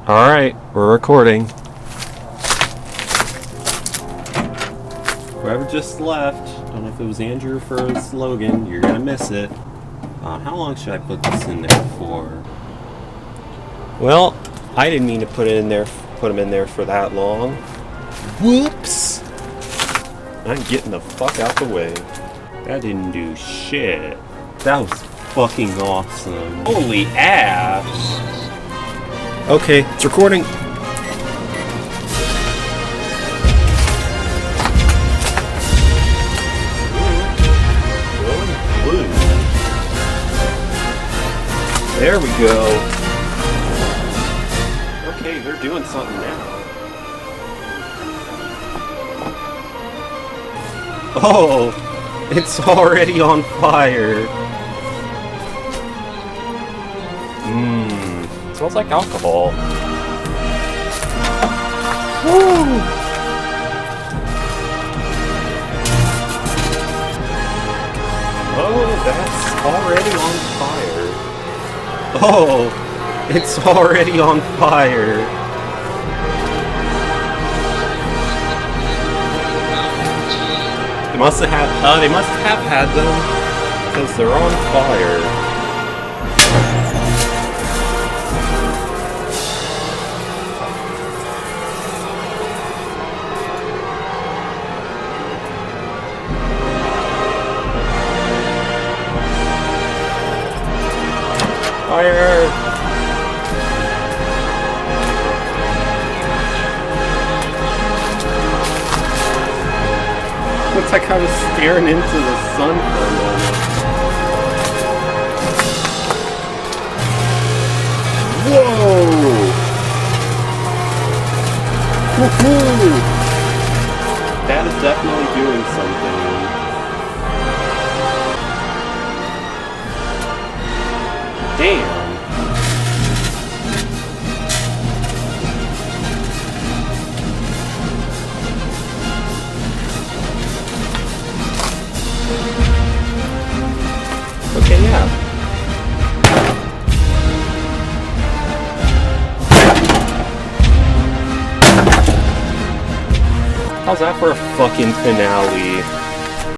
Alright, we're recording. Whoever just left, don't know if it was Andrew for his Logan, you're gonna miss it. How long should I put this in there for? Well, I didn't mean to put him in there for that long. Whoops! I'm getting the fuck out the way. That didn't do shit. That was fucking awesome. Holy ass! Okay, it's recording. There we go. Okay, they're doing something now. Oh, it's already on fire. Smells like alcohol. Woo! Oh, that's already on fire. Oh, it's already on fire. They must have had them because they're on fire. Fire! Looks like I was staring into the sun for a moment. Whoa! Woohoo! That is definitely doing something. Damn. Okay, yeah. How's that for a fucking finale?